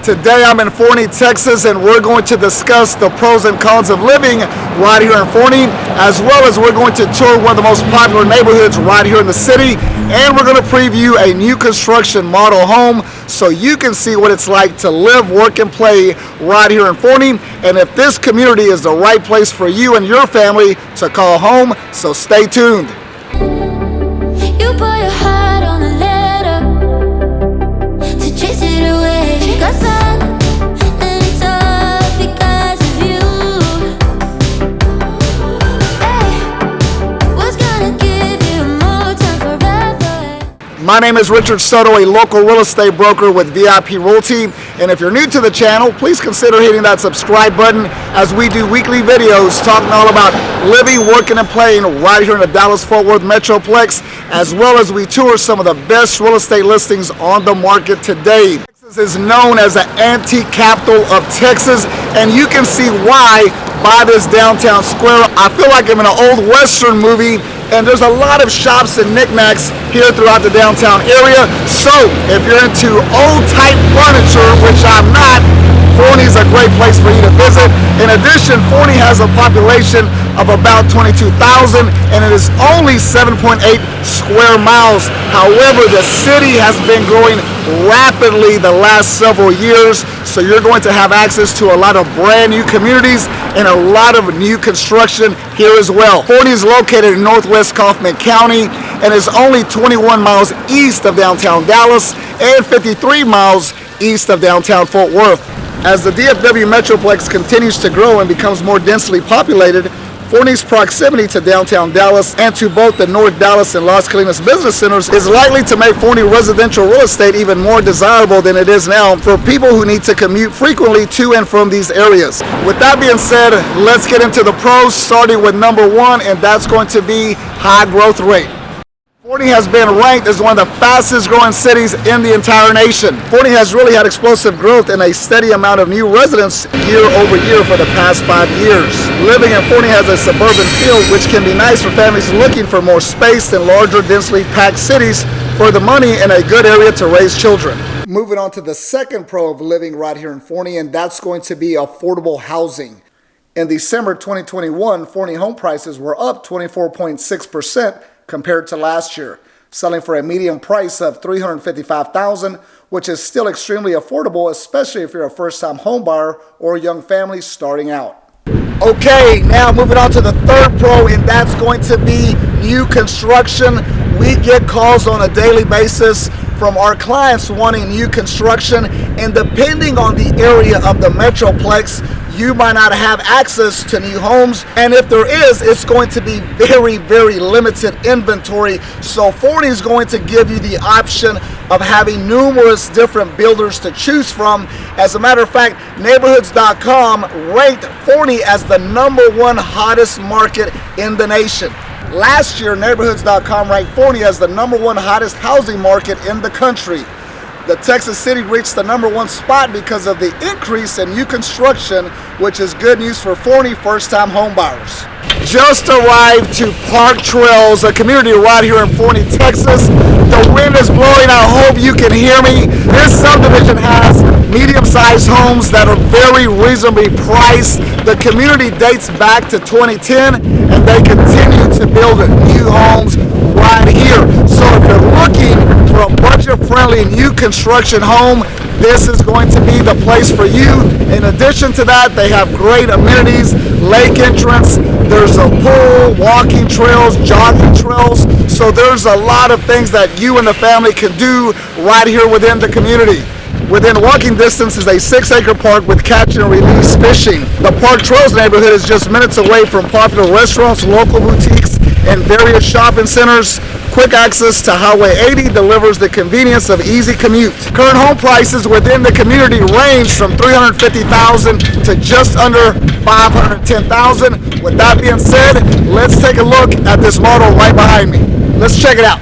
Today I'm in Forney, Texas, and we're going to discuss the pros and cons of living right here in Forney, as well as we're going to tour one of the most popular neighborhoods right here in the city, and we're going to preview a new construction model home so you can see what it's like to live, work, and play right here in Forney, and if this community is the right place for you and your family to call home, so stay tuned. You put your heart on a letter to chase it away. 'Cause and it's all because of you. Hey, what's gonna give you more time forever? My name is Richard Soto, a local real estate broker with VIP Realty, and if you're new to the channel, please consider hitting that subscribe button as we do weekly videos talking all about living, working, and playing right here in the Dallas-Fort Worth Metroplex, as well as we tour some of the best real estate listings on the market today. Texas is known as the antique capital of Texas, and you can see why by this downtown square. I feel like I'm in an old Western movie, and there's a lot of shops and knickknacks here throughout the downtown area. So if you're into old type furniture, which I'm not, Forney is a great place for you to visit. In addition, Forney has a population of about 22,000, and it is only 7.8 square miles. However, the city has been growing rapidly the last several years, so you're going to have access to a lot of brand new communities and a lot of new construction here as well. Forney is located in northwest Kaufman County and is only 21 miles east of downtown Dallas and 53 miles east of downtown Fort Worth. As the DFW Metroplex continues to grow and becomes more densely populated, Forney's proximity to downtown Dallas and to both the North Dallas and Las Colinas business centers is likely to make Forney residential real estate even more desirable than it is now for people who need to commute frequently to and from these areas. With that being said, let's get into the pros, starting with number one, and that's going to be high growth rate. Forney has been ranked as one of the fastest growing cities in the entire nation. Forney has really had explosive growth and a steady amount of new residents year over year for the past 5 years. Living in Forney has a suburban feel, which can be nice for families looking for more space than larger, densely packed cities for the money and a good area to raise children. Moving on to the second pro of living right here in Forney, and that's going to be affordable housing. In December 2021, Forney home prices were up 24.6%. compared to last year, selling for a median price of $355,000, which is still extremely affordable, especially if you're a first-time home buyer or a young family starting out. Okay, now moving on to the third pro, and that's going to be new construction. We get calls on a daily basis from our clients wanting new construction, and depending on the area of the Metroplex, you might not have access to new homes, and if there is, it's going to be very, very limited inventory. So Forney is going to give you the option of having numerous different builders to choose from. As a matter of fact, neighborhoods.com ranked Forney as the #1 hottest market in the nation. Last year, neighborhoods.com ranked Forney as the #1 hottest housing market in the country. The Texas City reached the #1 spot because of the increase in new construction, which is good news for Forney first-time homebuyers. Just arrived to Park Trails, a community right here in Forney, Texas. The wind is blowing. I hope you can hear me. This subdivision has medium-sized homes that are very reasonably priced. The community dates back to 2010, and they continue to build new homes right here. So if you're looking for a budget-friendly new construction home, this is going to be the place for you. In addition to that, they have great amenities, lake entrance, there's a pool, walking trails, jogging trails. So there's a lot of things that you and the family can do right here within the community. Within walking distance is a 6-acre park with catch and release fishing. The Park Trails neighborhood is just minutes away from popular restaurants, local boutiques, and various shopping centers. Quick access to Highway 80 delivers the convenience of easy commute. Current home prices within the community range from $350,000 to just under $510,000. With that being said, let's take a look at this model right behind me. Let's check it out.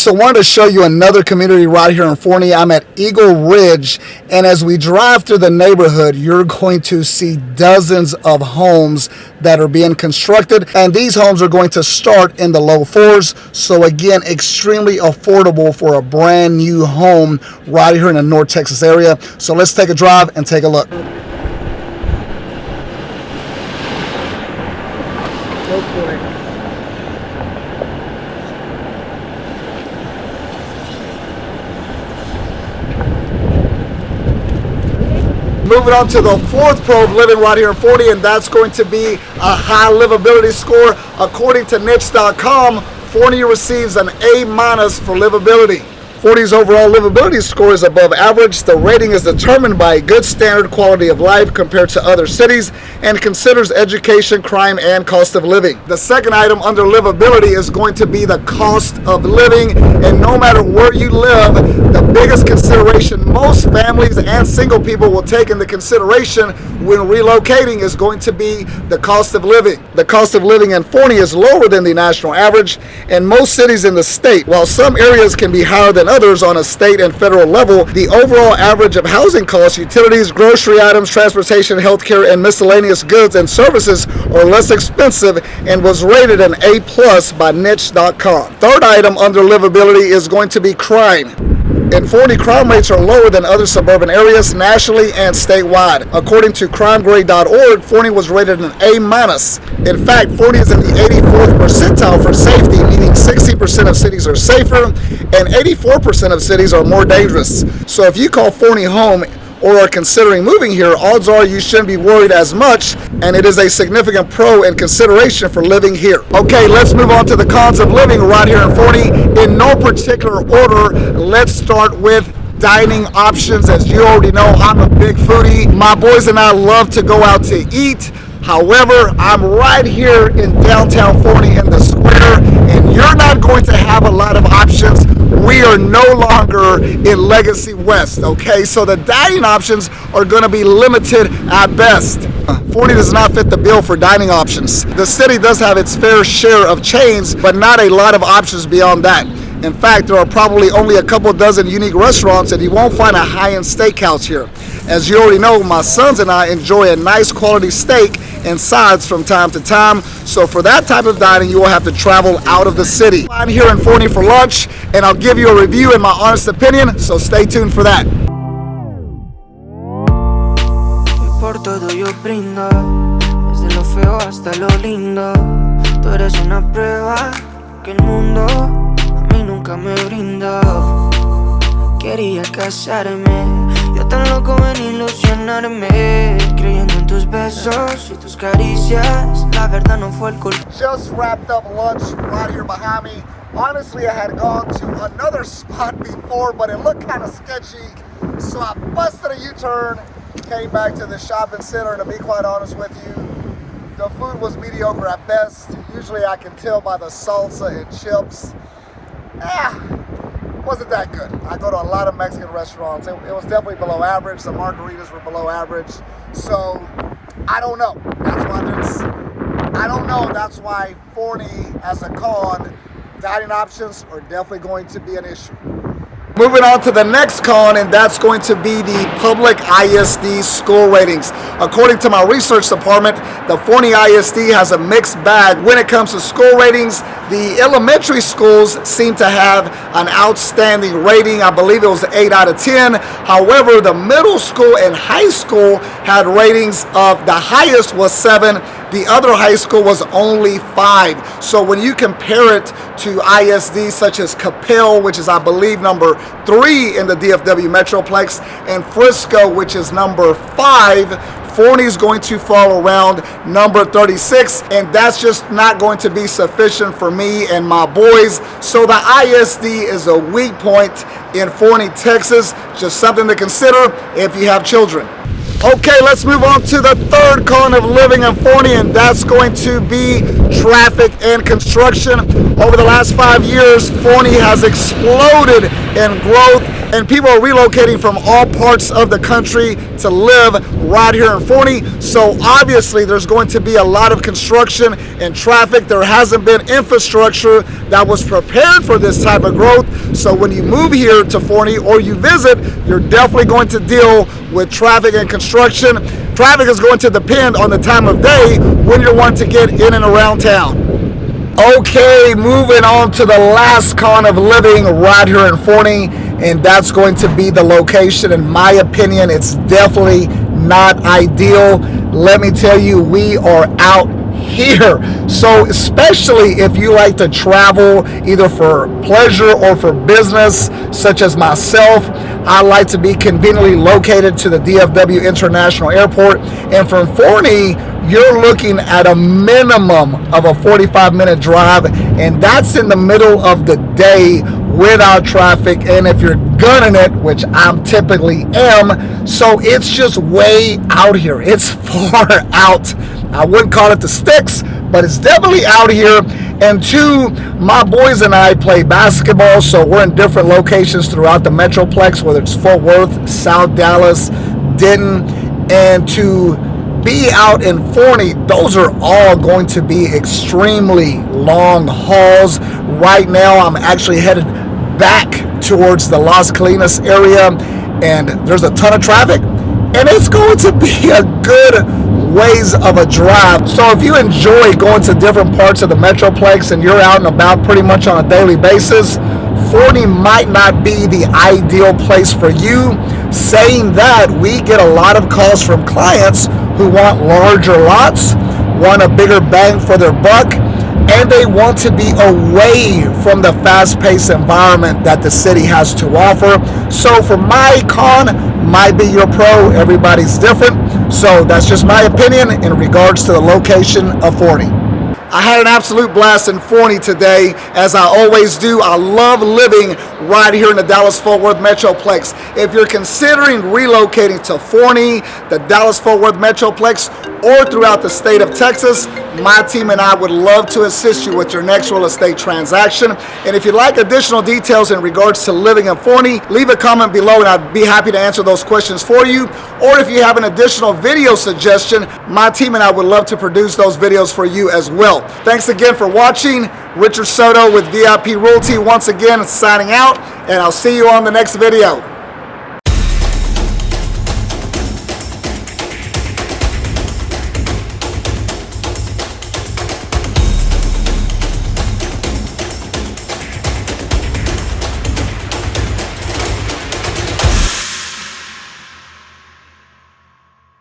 so wanted to show you another community right here in Forney. I'm at Eagle Ridge, and as we drive through the neighborhood, you're going to see dozens of homes that are being constructed, and these homes are going to start in the low fours. So again, extremely affordable for a brand new home right here in the North Texas area. So let's take a drive and take a look. Go for it. Moving on to the fourth pro of living right here in Forney, and that's going to be a high livability score. According to niche.com, Forney receives an A- for livability. Forney's overall livability score is above average. The rating is determined by a good standard quality of life compared to other cities and considers education, crime, and cost of living. The second item under livability is going to be the cost of living, and no matter where you live, the biggest consideration most families and single people will take into consideration when relocating is going to be the cost of living. The cost of living in Forney is lower than the national average in most cities in the state. While some areas can be higher than others on a state and federal level, the overall average of housing costs, utilities, grocery items, transportation, healthcare, and miscellaneous goods and services are less expensive and was rated an A+ by niche.com. Third item under livability is going to be crime. In Forney, crime rates are lower than other suburban areas nationally and statewide. According to crimegrade.org, Forney was rated an A-. In fact, Forney is in the 84th percentile for safety, meaning 60% of cities are safer and 84% of cities are more dangerous. So if you call Forney home or are considering moving here, odds are you shouldn't be worried as much, and it is a significant pro and consideration for living here. Okay, let's move on to the cons of living right here in Forney. In no particular order, let's start with dining options. As you already know, I'm a big foodie. My boys and I love to go out to eat. However, I'm right here in downtown Forney in the square, and you're not going to have a lot of options. We are no longer in Legacy West, okay? So the dining options are going to be limited at best. Forney does not fit the bill for dining options. The city does have its fair share of chains, but not a lot of options beyond that. In fact, there are probably only a couple dozen unique restaurants, and you won't find a high-end steakhouse here. As you already know, my sons and I enjoy a nice quality steak and sides from time to time. So for that type of dining, you will have to travel out of the city. I'm here in Forney for lunch, and I'll give you a review and my honest opinion, so stay tuned for that. Por todo yo brindo, desde lo feo hasta lo lindo. Tú eres una prueba que el mundo a mí nunca me brindó. Quería casarme, yo tan loco en ilusionarme, creyendo en tus besos y tus caricias. La verdad no fue el culpable. Just wrapped up lunch right here behind me. Honestly, I had gone to another spot before, but it looked kind of sketchy, so I busted a U-turn, came back to the shopping center, and to be quite honest with you, the food was mediocre at best. Usually I can tell by the salsa and chips. Wasn't that good. I go to a lot of Mexican restaurants. It was definitely below average. The margaritas were below average. So I don't know. That's why Forney as a con, dining options are definitely going to be an issue. Moving on to the next con, and that's going to be the public ISD school ratings. According to my research department, the Forney ISD has a mixed bag when it comes to school ratings. The elementary schools seem to have an outstanding rating. I believe it was 8 out of 10. However, the middle school and high school had ratings of, the highest was 7. The other high school was only 5. So when you compare it to ISD such as Capel, which is I believe number 3 in the DFW Metroplex, and Frisco, which is number 5, Forney is going to fall around number 36, and that's just not going to be sufficient for me and my boys. So the ISD is a weak point in Forney, Texas. Just something to consider if you have children. Okay, let's move on to the third con of living in Forney, and that's going to be traffic and construction. Over the last 5 years, Forney has exploded in growth, And people are relocating from all parts of the country to live right here in Forney. So obviously there's going to be a lot of construction and traffic. There hasn't been infrastructure that was prepared for this type of growth. So when you move here to Forney or you visit, you're definitely going to deal with traffic and construction. Traffic is going to depend on the time of day when you're wanting to get in and around town. Okay, moving on to the last con of living right here in Forney, and that's going to be the location. In my opinion, it's definitely not ideal. Let me tell you, we are out here. So especially if you like to travel either for pleasure or for business, such as myself, I like to be conveniently located to the DFW International Airport. And from Forney, you're looking at a minimum of a 45-minute drive, and that's in the middle of the day without traffic. And if you're gunning it, which I'm typically am, so it's just way out here. It's far out. I wouldn't call it the sticks, but it's definitely out here. And two, my boys and I play basketball, so we're in different locations throughout the Metroplex, whether it's Fort Worth, South Dallas, Denton, and to be out in Forney, those are all going to be extremely long hauls. Right now, I'm actually headed back towards the Las Colinas area, and there's a ton of traffic, and it's going to be a good ways of a drive. So if you enjoy going to different parts of the Metroplex and you're out and about pretty much on a daily basis, Forney might not be the ideal place for you. Saying that, we get a lot of calls from clients who want larger lots, want a bigger bang for their buck, and they want to be away from the fast-paced environment that the city has to offer. So for my con, might be your pro. Everybody's different. So that's just my opinion in regards to the location of Forney. I had an absolute blast in Forney today, as I always do. I love living right here in the Dallas-Fort Worth Metroplex. If you're considering relocating to Forney, the Dallas-Fort Worth Metroplex, or throughout the state of Texas, my team and I would love to assist you with your next real estate transaction. And if you'd like additional details in regards to living in Forney, leave a comment below and I'd be happy to answer those questions for you. Or if you have an additional video suggestion, my team and I would love to produce those videos for you as well. Thanks again for watching. Richard Soto with VIP Realty once again signing out, and I'll see you on the next video.